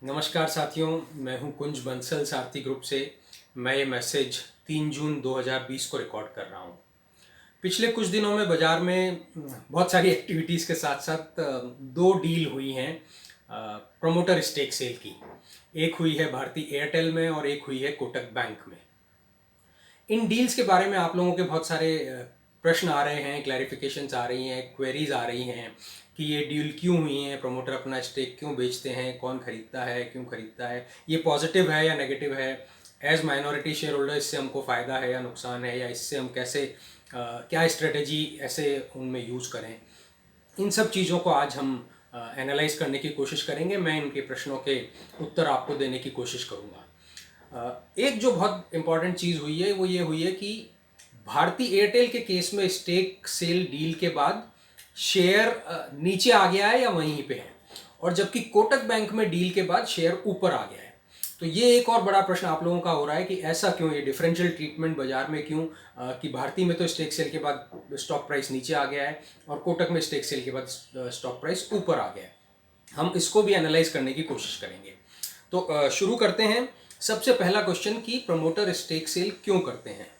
नमस्कार साथियों, मैं हूं कुंज बंसल सारथी ग्रुप से। मैं ये मैसेज 3 जून 2020 को रिकॉर्ड कर रहा हूं। पिछले कुछ दिनों में बाज़ार में बहुत सारी एक्टिविटीज़ के साथ साथ दो डील हुई हैं प्रमोटर स्टेक सेल की। एक हुई है भारतीय एयरटेल में और एक हुई है कोटक बैंक में। इन डील्स के बारे में आप लोगों के बहुत सारे प्रश्न आ रहे हैं, क्लैरिफिकेशंस आ रही हैं, क्वेरीज आ रही हैं कि ये डील क्यों हुई है, प्रमोटर अपना स्टेक क्यों बेचते हैं, कौन खरीदता है, क्यों खरीदता है, ये पॉजिटिव है या नेगेटिव है, एज माइनॉरिटी शेयर होल्डर इससे हमको फ़ायदा है या नुकसान है, या इससे हम कैसे क्या स्ट्रेटजी ऐसे उनमें यूज़ करें। इन सब चीज़ों को आज हम एनालाइज करने की कोशिश करेंगे। मैं इनके प्रश्नों के उत्तर आपको देने की कोशिश करूँगा। एक जो बहुत इम्पॉर्टेंट चीज़ हुई है वो ये हुई है कि भारतीय एयरटेल के केस में स्टेक सेल डील के बाद शेयर नीचे आ गया है या वहीं पे है, और जबकि कोटक बैंक में डील के बाद शेयर ऊपर आ गया है। तो ये एक और बड़ा प्रश्न आप लोगों का हो रहा है कि ऐसा क्यों, ये डिफरेंशियल ट्रीटमेंट बाजार में क्यों, कि भारतीय में तो स्टेक सेल के बाद स्टॉक प्राइस नीचे आ गया है और कोटक में स्टेक सेल के बाद स्टॉक प्राइस ऊपर आ गया है। हम इसको भी एनालाइज करने की कोशिश करेंगे। तो शुरू करते हैं। सबसे पहला क्वेश्चन कि प्रमोटर स्टेक सेल क्यों करते हैं।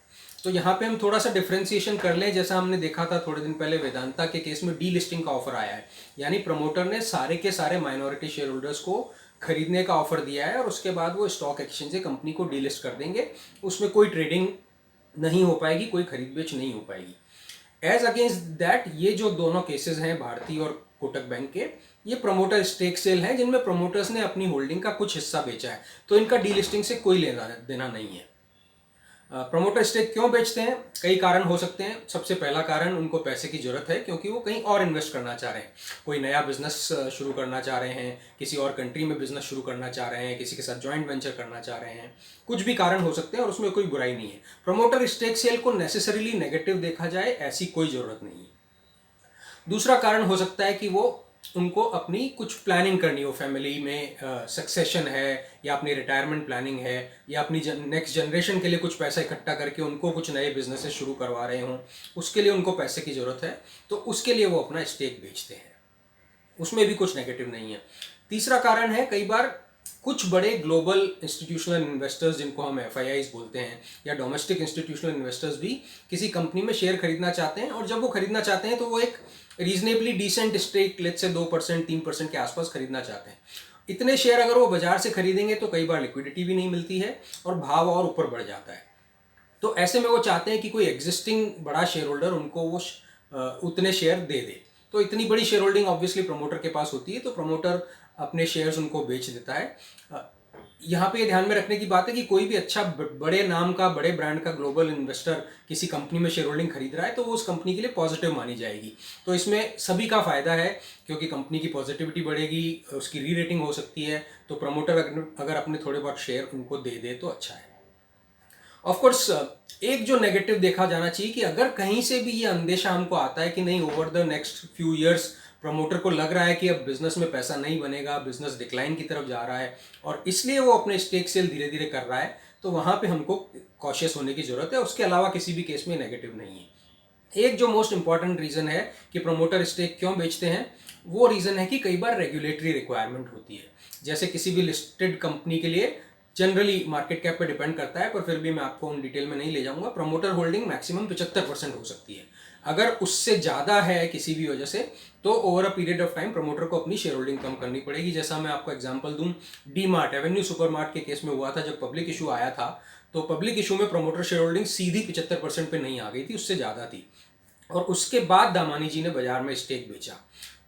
तो यहाँ पे हम थोड़ा सा डिफ्रेंसिएशन कर लें। जैसा हमने देखा था थोड़े दिन पहले वेदांता के केस में डी लिस्टिंग का ऑफर आया है, यानी प्रमोटर ने सारे के सारे माइनॉरिटी शेयर होल्डर्स को खरीदने का ऑफर दिया है और उसके बाद वो स्टॉक एक्सचेंज से कंपनी को डीलिस्ट कर देंगे। उसमें कोई ट्रेडिंग नहीं हो पाएगी, कोई खरीद बेच नहीं हो पाएगी। एज अगेंस्ट दैट ये जो दोनों केसेस हैं भारतीय और कोटक बैंक के, ये प्रमोटर स्टेक सेल हैं जिनमें प्रमोटर्स ने अपनी होल्डिंग का कुछ हिस्सा बेचा है, तो इनका डीलिस्टिंग से कोई लेना देना नहीं है। प्रमोटर स्टेक क्यों बेचते हैं? कई कारण हो सकते हैं। सबसे पहला कारण, उनको पैसे की जरूरत है क्योंकि वो कहीं और इन्वेस्ट करना चाह रहे हैं। कोई नया बिजनेस शुरू करना चाह रहे हैं, किसी और कंट्री में बिजनेस शुरू करना चाह रहे हैं, किसी के साथ जॉइंट वेंचर करना चाह रहे हैं। कुछ भी कारण हो सकते हैं और उसमें कोई बुराई नहीं है। प्रमोटर स्टेक सेल को नेसेसरीली नेगेटिव देखा जाए, ऐसी कोई जरूरत नहीं है। दूसरा कारण हो सकता है कि वो उनको अपनी कुछ प्लानिंग करनी हो, फैमिली में सक्सेशन है या अपनी रिटायरमेंट प्लानिंग है या अपनी नेक्स्ट जनरेशन के लिए कुछ पैसा इकट्ठा करके उनको कुछ नए बिजनेसेस शुरू करवा रहे हों, उसके लिए उनको पैसे की ज़रूरत है, तो उसके लिए वो अपना स्टेक बेचते हैं। उसमें भी कुछ नेगेटिव नहीं है। तीसरा कारण है, कई बार कुछ बड़े ग्लोबल इंस्टीट्यूशनल इन्वेस्टर्स, जिनको हम एफआईआईज बोलते हैं, या डोमेस्टिक इंस्टीट्यूशनल इन्वेस्टर्स भी किसी कंपनी में शेयर खरीदना चाहते हैं, और जब वो खरीदना चाहते हैं तो वो एक reasonably decent stake, let's say 2% 3% के आसपास खरीदना चाहते हैं। इतने शेयर अगर वो बाजार से खरीदेंगे तो कई बार लिक्विडिटी भी नहीं मिलती है और भाव और ऊपर बढ़ जाता है। तो ऐसे में वो चाहते हैं कि कोई एग्जिस्टिंग बड़ा शेयर होल्डर उनको वो उतने शेयर दे दे। तो इतनी बड़ी शेयर होल्डिंग ऑब्वियसली प्रमोटर के पास होती है, तो प्रमोटर अपने शेयर्स उनको बेच देता है। यहाँ पे ये ध्यान में रखने की बात है कि कोई भी अच्छा बड़े नाम का, बड़े ब्रांड का ग्लोबल इन्वेस्टर किसी कंपनी में शेयर होल्डिंग खरीद रहा है तो वो उस कंपनी के लिए पॉजिटिव मानी जाएगी। तो इसमें सभी का फायदा है क्योंकि कंपनी की पॉजिटिविटी बढ़ेगी, उसकी री रेटिंग हो सकती है। तो प्रमोटर अगर अपने थोड़े बहुत शेयर उनको दे दे तो अच्छा है। ऑफ कोर्स एक जो नेगेटिव देखा जाना चाहिए कि अगर कहीं से भी ये अंदेशा हमको आता है कि नहीं, over the next few years promoter को लग रहा है कि अब बिजनेस में पैसा नहीं बनेगा, बिजनेस डिक्लाइन की तरफ जा रहा है और इसलिए वो अपने स्टेक सेल धीरे धीरे कर रहा है, तो वहाँ पे हमको कॉशियस होने की ज़रूरत है। उसके अलावा किसी भी केस में नेगेटिव नहीं है। एक जो मोस्ट इंपॉर्टेंट रीज़न है कि प्रमोटर स्टेक क्यों बेचते हैं, वो रीज़न है कि कई बार रेगुलेटरी रिक्वायरमेंट होती है। जैसे किसी भी लिस्टेड कंपनी के लिए जनरली मार्केट कैप पे डिपेंड करता है, पर फिर भी मैं आपको उन डिटेल में नहीं ले जाऊंगा, प्रमोटर होल्डिंग मैक्सिमम 75% हो सकती है। अगर उससे ज़्यादा है किसी भी वजह से, तो over a period of time promoter को अपनी शेयर होल्डिंग कम करनी पड़ेगी। जैसा मैं आपको एग्जांपल दूं, डी मार्ट, एवेन्यू सुपरमार्ट के केस में हुआ था। जब पब्लिक इशू आया था तो पब्लिक इशू में प्रमोटर शेयर होल्डिंग सीधी 75% पे नहीं आ गई थी, उससे ज़्यादा थी, और उसके बाद दामानी जी ने बाजार में स्टेक बेचा।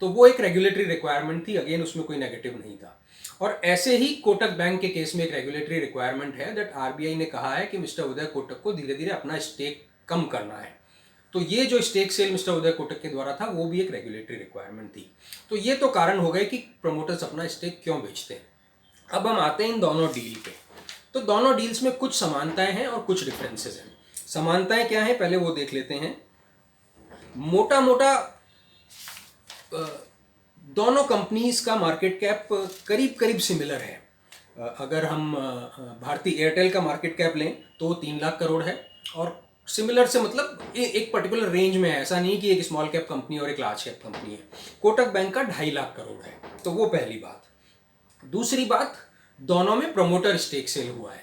तो वो एक रेगुलेटरी रिक्वायरमेंट थी, अगेन उसमें कोई नेगेटिव नहीं था। और ऐसे ही कोटक बैंक के केस में एक रेगुलेटरी रिक्वायरमेंट है दैट आरबीआई ने कहा है कि मिस्टर उदय कोटक को धीरे धीरे अपना स्टेक कम करना है। तो ये जो stake sale mister Uday Kotak के द्वारा था वो भी एक रेगुलेटरी रिक्वायरमेंट थी। तो ये तो कारण हो गए कि प्रमोटर्स अपना स्टेक क्यों बेचते हैं। अब हम आते हैं इन दोनों डील पे। तो दोनों डील्स में कुछ समानताएं हैं और कुछ डिफरेंसेस हैं। समानताएं क्या है पहले वो देख लेते हैं। मोटा मोटा दोनों कंपनीज का मार्केट कैप करीब करीब सिमिलर है। अगर हम भारतीय एयरटेल का मार्केट कैप लें तो 3 लाख करोड़ है, और सिमिलर से मतलब एक पर्टिकुलर रेंज में है, ऐसा नहीं कि एक स्मॉल कैप कंपनी और एक लार्ज कैप कंपनी है। कोटक बैंक का 2.5 लाख करोड़ है, तो वो पहली बात। दूसरी बात, दोनों में प्रमोटर स्टेक सेल हुआ है।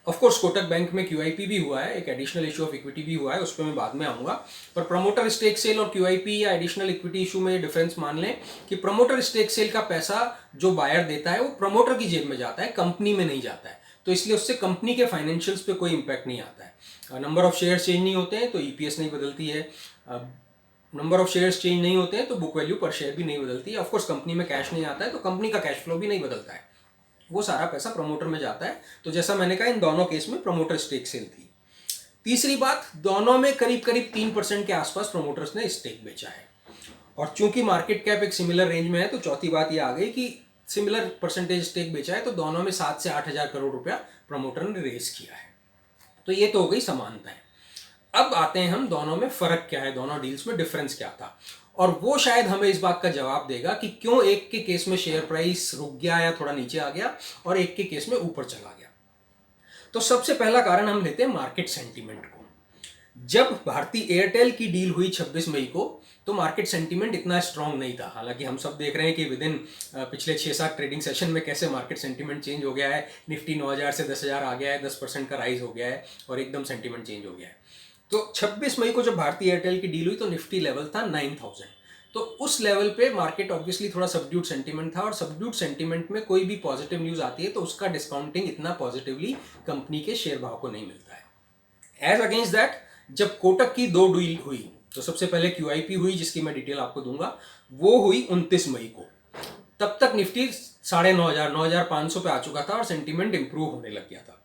ऑफ कोर्स कोटक बैंक में क्यूआईपी भी हुआ है, एक एडिशनल इशू ऑफ इक्विटी भी हुआ है, उस पर मैं बाद में आऊंगा। पर प्रमोटर स्टेक सेल और क्यूआईपी या एडिशनल इक्विटी इशू में डिफरेंस मान लें कि प्रमोटर स्टेक सेल का पैसा जो बायर देता है वो प्रमोटर की जेब में जाता है, कंपनी में नहीं जाता है, तो इसलिए उससे कंपनी के फाइनेंशियल्स पे कोई इंपैक्ट नहीं आता है। नंबर ऑफ शेयर चेंज नहीं होते हैं तो ईपीएस नहीं बदलती है, नंबर ऑफ शेयर्स चेंज नहीं होते हैं तो बुक वैल्यू पर शेयर भी नहीं बदलती है। ऑफकोर्स कंपनी में कैश नहीं आता है तो कंपनी का कैश फ्लो भी नहीं बदलता है, वो सारा पैसा प्रमोटर में जाता है। तो जैसा मैंने कहा, इन दोनों केस में प्रमोटर स्टेक सेल थी। तीसरी बात, दोनों में करीब करीब 3% के आसपास प्रमोटर्स ने स्टेक बेचा है, और चूंकि मार्केट कैप एक सिमिलर रेंज में है तो चौथी बात ये आ गई कि सिमिलर परसेंटेज स्टेक बेचा है, तो दोनों में 7 से 8 हजार करोड़ रुपया प्रमोटर ने रेस किया है। तो ये तो हो गई समानताएं। अब आते हैं हम दोनों में फर्क क्या है, दोनों डील्स में डिफरेंस क्या था, और वो शायद हमें इस बात का जवाब देगा कि क्यों एक के केस में शेयर प्राइस रुक गया या थोड़ा नीचे आ गया और एक के केस में ऊपर चला गया। तो सबसे पहला कारण हम लेते हैं मार्केट सेंटीमेंट को। जब भारती एयरटेल की डील हुई 26 मई को, तो मार्केट सेंटीमेंट इतना स्ट्रांग नहीं था। हालांकि हम सब देख रहे हैं कि विद इन पिछले 6-7 ट्रेडिंग सेशन में कैसे मार्केट सेंटीमेंट चेंज हो गया है। निफ्टी 9000 से 10,000 आ गया है, 10% का राइज हो गया है और एकदम सेंटीमेंट चेंज हो गया है। तो 26 मई को जब भारती एयरटेल की डील हुई तो निफ्टी लेवल था 9000। तो उस लेवल पे मार्केट ऑब्वियसली थोड़ा सबड्यूड सेंटीमेंट था, और सबड्यूड सेंटीमेंट में कोई भी पॉजिटिव न्यूज आती है तो उसका डिस्काउंटिंग इतना पॉजिटिवली कंपनी के शेयर भाव को नहीं मिलता है। एज अगेंस्ट दैट, जब कोटक की 2 डील हुई, तो सबसे पहले क्यूआईपी हुई जिसकी मैं डिटेल आपको दूंगा, वो हुई 29 मई को। तब तक निफ्टी 9,500 9,500 पे आ चुका था और सेंटीमेंट इंप्रूव होने लग गया था।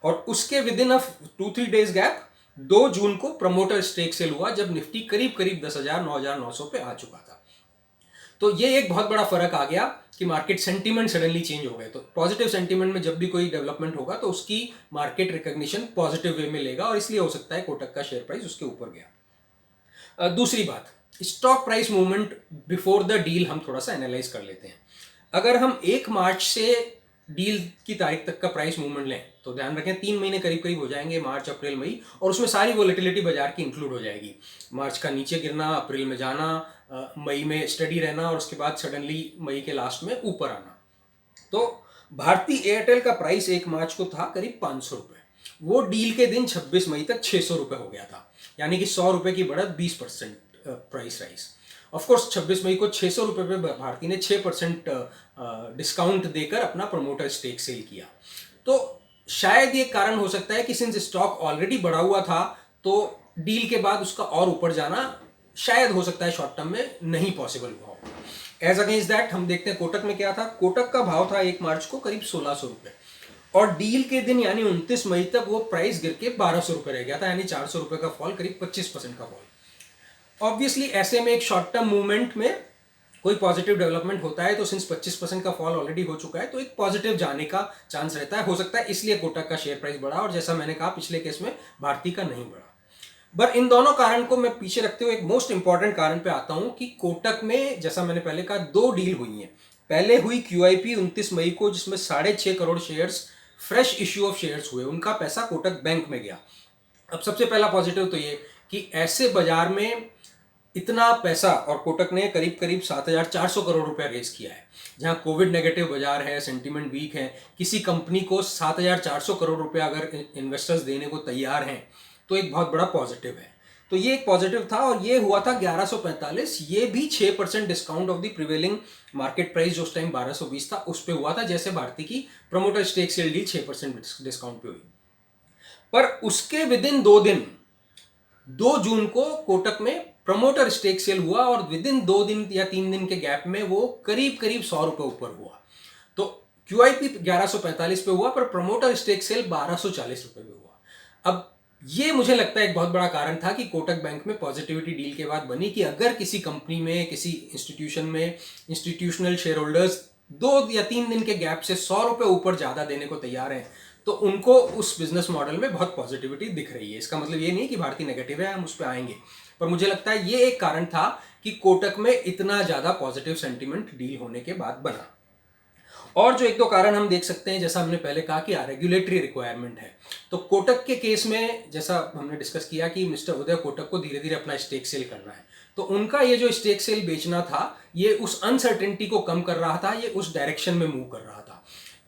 और उसके विद इन 2-3 डेज गैप 2 जून को प्रमोटर स्टेक सेल हुआ, जब निफ्टी करीब करीब 10,000 9,900 पे आ चुका था। तो ये एक बहुत बड़ा फर्क आ गया कि मार्केट सेंटीमेंट सडनली चेंज हो गए। तो पॉजिटिव सेंटीमेंट में जब भी कोई डेवलपमेंट होगा तो उसकी मार्केट रिकॉग्निशन पॉजिटिव वे में लेगा, और इसलिए हो सकता है कोटक का शेयर प्राइस उसके ऊपर गया। दूसरी बात, stock price movement before the deal हम थोड़ा सा एनालाइज कर लेते हैं। अगर हम 1 मार्च से डील की तारीख तक का प्राइस मूवमेंट लें तो ध्यान रखें 3 महीने करीब करीब हो जाएंगे, मार्च अप्रैल मई, और उसमें सारी वोलेटिलिटी बाजार की इंक्लूड हो जाएगी। मार्च का नीचे गिरना, अप्रैल में जाना, मई में स्टडी रहना, और उसके बाद सडनली मई के लास्ट में ऊपर आना। तो भारती एयरटेल का प्राइस 1 मार्च को था करीब 500 रुपये, वो डील के दिन 26 मई तक 600 रुपये हो गया था, यानी कि 100 रुपये की बढ़त, 20% प्राइस राइज। ऑफकोर्स 26 मई को 600 रुपये पे भारती ने 6% डिस्काउंट देकर अपना प्रमोटर स्टेक सेल किया। तो शायद ये कारण हो सकता है कि सिंस स्टॉक ऑलरेडी बढ़ा हुआ था तो डील के बाद उसका और ऊपर जाना शायद हो सकता है शॉर्ट टर्म में नहीं पॉसिबल हुआ हो। एज अगेंस्ट दैट हम देखते हैं कोटक में क्या था। कोटक का भाव था 1 मार्च को करीब 1600 रुपये, और डील के दिन यानी 29 मई तक वो प्राइस गिर के 1200 रुपये रह गया था, यानी 400 रुपये का फॉल, करीब 25% का फॉल। ऑब्वियसली ऐसे में एक शॉर्ट टर्म मूवमेंट में कोई पॉजिटिव डेवलपमेंट होता है तो सिंस 25% का फॉल ऑलरेडी हो चुका है तो एक पॉजिटिव जाने का चांस रहता है, हो सकता है इसलिए कोटक का शेयर प्राइस बढ़ा, और जैसा मैंने कहा पिछले केस में भारती का नहीं बढ़ा। पर इन दोनों कारण को मैं पीछे रखते हुए एक मोस्ट इंपॉर्टेंट कारण पे आता हूं कि कोटक में, जैसा मैंने पहले कहा, 2 डील हुई हैं। पहले हुई क्यूआईपी 29 मई को, जिसमें 6.5 crore shares, fresh issue of shares हुए, उनका पैसा कोटक बैंक में गया। अब सबसे पहला पॉजिटिव तो ये कि ऐसे बाजार में इतना पैसा, और कोटक ने करीब करीब 7,400 करोड़ रुपया रेज किया है, जहां कोविड नेगेटिव बाजार है, सेंटीमेंट वीक है, किसी कंपनी को 7,400 करोड़ रुपया अगर इन्वेस्टर्स देने को तैयार हैं तो एक बहुत बड़ा पॉजिटिव है। तो ये एक पॉजिटिव था, और ये हुआ था 1145, ये भी 6% discount of the prevailing market price जो उस टाइम 1220 था उस पर हुआ था, जैसे भारती की promoter stake sale deal 6% discount पे हुई। पर उसके विद इन 2 दिन, 2 जून को कोटक में प्रमोटर स्टेक सेल हुआ, और विद इन 2 दिन या 3 दिन के गैप में वो करीब करीब 100 रुपये ऊपर हुआ। तो क्यूआईपी 1145 पे हुआ, पर प्रमोटर स्टेक सेल 1240 रुपये पे हुआ। अब ये मुझे लगता है एक बहुत बड़ा कारण था कि कोटक बैंक में पॉजिटिविटी डील के बाद बनी कि अगर किसी कंपनी में, किसी इंस्टीट्यूशन में इंस्टीट्यूशनल शेयर होल्डर्स 2 या 3 दिन के गैप से 100 रुपये ऊपर ज़्यादा देने को तैयार हैं तो उनको उस बिजनेस मॉडल में बहुत पॉजिटिविटी दिख रही है। इसका मतलब ये नहीं कि भारती नेगेटिव है, हम उस पर आएंगे, पर मुझे लगता है ये एक कारण था कि कोटक में इतना ज़्यादा पॉजिटिव सेंटीमेंट डील होने के बाद बना। और जो 1-2 कारण हम देख सकते हैं, जैसा हमने पहले कहा कि रेगुलेटरी रिक्वायरमेंट है। तो कोटक के केस में जैसा हमने डिस्कस किया कि मिस्टर उदय कोटक को धीरे धीरे अपना स्टेक सेल करना है, तो उनका ये जो स्टेक सेल बेचना था ये उस अनसर्टेनिटी को कम कर रहा था, ये उस डायरेक्शन में मूव कर रहा था।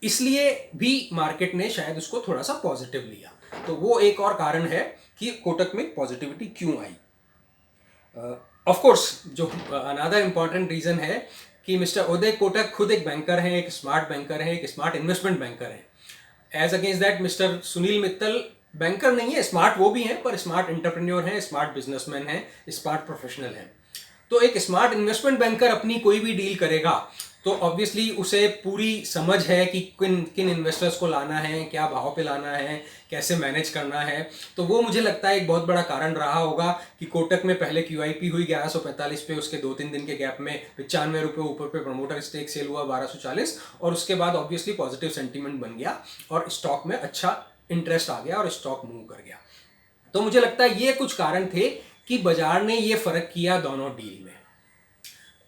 इसलिए भी मार्केट ने शायद उसको थोड़ा सा पॉजिटिव लिया। तो वो एक और कारण है कि कोटक में पॉजिटिविटी क्यों आई। ऑफ कोर्स जो अनदर इंपॉर्टेंट रीजन है कि मिस्टर उदय कोटक खुद एक बैंकर हैं, एक स्मार्ट बैंकर हैं, एक स्मार्ट इन्वेस्टमेंट बैंकर हैं। As against that mister Sunil Mittal banker नहीं है, स्मार्ट वो भी हैं पर स्मार्ट एंटरप्रेन्योर हैं, स्मार्ट बिजनेसमैन हैं, स्मार्ट प्रोफेशनल हैं। तो एक स्मार्ट इन्वेस्टमेंट बैंकर अपनी कोई भी डील करेगा तो ऑब्वियसली उसे पूरी समझ है कि किन किन इन्वेस्टर्स को लाना है, क्या भाव पे लाना है, कैसे मैनेज करना है। तो वो मुझे लगता है एक बहुत बड़ा कारण रहा होगा कि कोटक में पहले QIP हुई 1145 पे, उसके 2-3 दिन के गैप में 95 रुपये ऊपर पे प्रमोटर स्टेक सेल हुआ 1240, और उसके बाद ऑब्वियसली पॉजिटिव सेंटीमेंट बन गया और स्टॉक में अच्छा इंटरेस्ट आ गया और स्टॉक मूव कर गया। तो मुझे लगता है ये कुछ कारण थे कि बाजार ने ये फर्क किया दोनों डील में।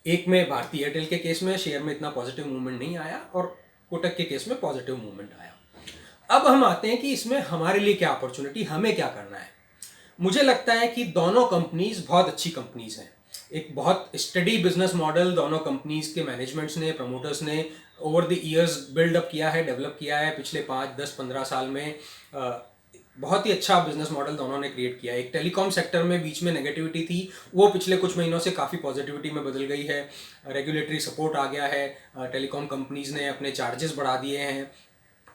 एक में भारती एयरटेल के केस में शेयर में इतना पॉजिटिव मूवमेंट नहीं आया और कोटक के केस में पॉजिटिव मूवमेंट आया। अब हम आते हैं कि इसमें हमारे लिए क्या अपॉर्चुनिटी, हमें क्या करना है। मुझे लगता है कि दोनों कंपनीज बहुत अच्छी कंपनीज हैं, एक बहुत स्टडी बिजनेस मॉडल दोनों कंपनीज के मैनेजमेंट्स ने, प्रमोटर्स ने ओवर द ईयर्स बिल्डअप किया है, डेवलप किया है। पिछले 5, 10, 15 साल में बहुत ही अच्छा बिजनेस मॉडल दोनों ने क्रिएट किया है। एक टेलीकॉम सेक्टर में बीच में नेगेटिविटी थी, वो पिछले कुछ महीनों से काफ़ी पॉजिटिविटी में बदल गई है। रेगुलेटरी सपोर्ट आ गया है, टेलीकॉम कंपनीज ने अपने चार्जेस बढ़ा दिए हैं,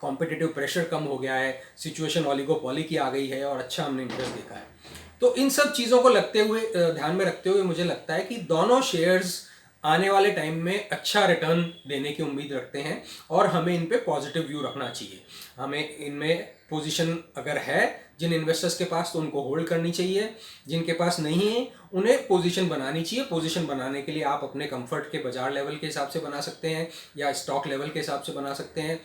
कॉम्पिटिटिव प्रेशर कम हो गया है, सिचुएशन ऑलिगोपॉली की आ गई है और अच्छा हमने इंटरेस्ट देखा है। तो इन सब चीज़ों को ध्यान में रखते हुए मुझे लगता है कि दोनों शेयर्स आने वाले टाइम में अच्छा रिटर्न देने की उम्मीद रखते हैं और हमें इन पे पॉजिटिव व्यू रखना चाहिए। हमें इनमें पोजीशन अगर है जिन इन्वेस्टर्स के पास, तो उनको होल्ड करनी चाहिए, जिनके पास नहीं है उन्हें पोजीशन बनानी चाहिए। पोजीशन बनाने के लिए आप अपने कंफर्ट के बाजार लेवल के हिसाब से बना सकते हैं या स्टॉक लेवल के हिसाब से बना सकते हैं।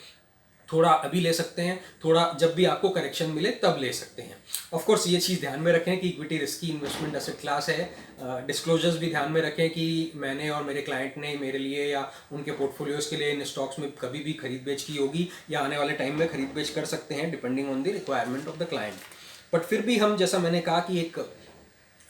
थोड़ा अभी ले सकते हैं, थोड़ा जब भी आपको करेक्शन मिले तब ले सकते हैं। ऑफ कोर्स ये चीज़ ध्यान में रखें कि equity risky investment asset class है। डिस्क्लोजर्स भी ध्यान में रखें कि मैंने और मेरे क्लाइंट ने मेरे लिए या उनके पोर्टफोलियोज़ के लिए इन स्टॉक्स में कभी भी खरीद बेच की होगी या आने वाले टाइम में खरीद बेच कर सकते हैं depending on the requirement of the client. But फिर भी हम, जैसा मैंने कहा कि एक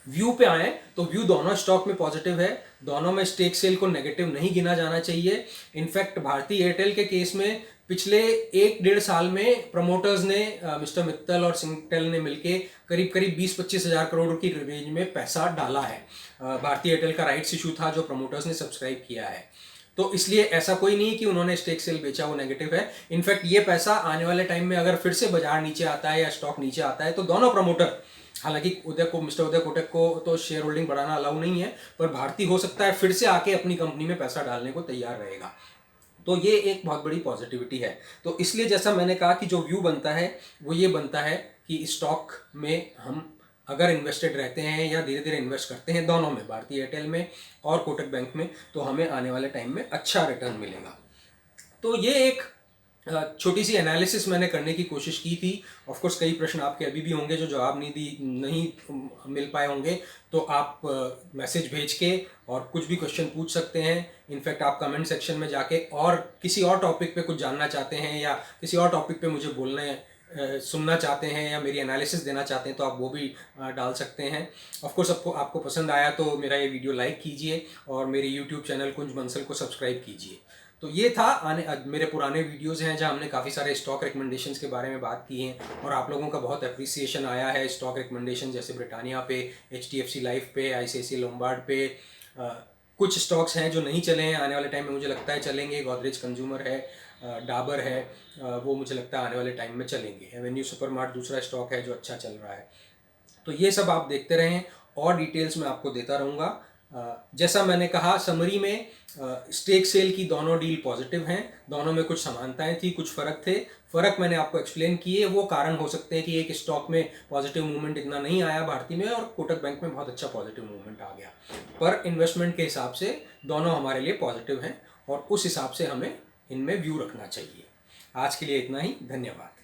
व्यू पे आए तो व्यू दोनों स्टॉक में पॉजिटिव है, दोनों में स्टेक सेल को नेगेटिव नहीं गिना जाना चाहिए। इनफैक्ट भारती एयरटेल के केस में पिछले 1-1.5 साल में प्रमोटर्स ने, मिस्टर मित्तल और सिंगटेल ने मिलके करीब करीब 20-25 हज़ार करोड़ की रेंज में पैसा डाला है। भारती एयरटेल का राइट्स इशू था जो प्रमोटर्स ने सब्सक्राइब किया है। तो इसलिए ऐसा कोई नहीं कि उन्होंने स्टेक सेल बेचा वो नेगेटिव है। इनफैक्ट ये पैसा आने वाले टाइम में अगर फिर से बाजार नीचे आता है या स्टॉक नीचे आता है तो दोनों प्रमोटर, हालांकि मिस्टर उदय कोटक को तो शेयर होल्डिंग बढ़ाना अलाउ नहीं है, पर भारती हो सकता है फिर से आके अपनी कंपनी में पैसा डालने को तैयार रहेगा। तो ये एक बहुत बड़ी पॉजिटिविटी है। तो इसलिए जैसा मैंने कहा कि जो व्यू बनता है वो ये बनता है कि स्टॉक में हम अगर इन्वेस्टेड रहते हैं या धीरे धीरे इन्वेस्ट करते हैं दोनों में, भारती एयरटेल में और कोटक बैंक में, तो हमें आने वाले टाइम में अच्छा रिटर्न मिलेगा। तो ये एक छोटी सी एनालिसिस मैंने करने की कोशिश की थी। ऑफ कोर्स कई प्रश्न आपके अभी भी होंगे जो जवाब नहीं मिल पाए होंगे, तो आप मैसेज भेज के और कुछ भी क्वेश्चन पूछ सकते हैं। इनफैक्ट आप कमेंट सेक्शन में जाके और किसी और टॉपिक पे कुछ जानना चाहते हैं या किसी और टॉपिक पे मुझे सुनना चाहते हैं या मेरी एनालिसिस देना चाहते हैं तो आप वो भी डाल सकते हैं। ऑफ कोर्स आपको पसंद आया तो मेरा ये वीडियो लाइक कीजिए और मेरे यूट्यूब चैनल कुंज बंसल को सब्सक्राइब कीजिए। तो ये था मेरे पुराने वीडियोज़ हैं जहाँ हमने काफ़ी सारे स्टॉक रिकमेंडेशंस के बारे में बात की हैं और आप लोगों का बहुत अप्रिसिएशन आया है स्टॉक रिकमेंडेशन, जैसे ब्रिटानिया पे, HDFC लाइफ पे, ICICI लोम्बार्ड पे। कुछ स्टॉक्स हैं जो नहीं चले हैं, आने वाले टाइम में मुझे लगता है चलेंगे। गोदरेज कंज्यूमर है, डाबर है, वो मुझे लगता है आने वाले टाइम में चलेंगे। एवेन्यू सुपरमार्ट दूसरा स्टॉक है जो अच्छा चल रहा है। तो ये सब आप देखते रहें और डिटेल्स में आपको देता रहूँगा। जैसा मैंने कहा समरी में, स्टेक सेल की दोनों डील पॉजिटिव हैं, दोनों में कुछ समानताएं थी, कुछ फ़र्क थे। फ़र्क मैंने आपको एक्सप्लेन किए। वो कारण हो सकते हैं कि एक स्टॉक में पॉजिटिव मूवमेंट इतना नहीं आया भारती में और कोटक बैंक में बहुत अच्छा पॉजिटिव मूवमेंट आ गया, पर इन्वेस्टमेंट के हिसाब से दोनों हमारे लिए पॉजिटिव हैं और उस हिसाब से हमें इनमें व्यू रखना चाहिए। आज के लिए इतना ही, धन्यवाद।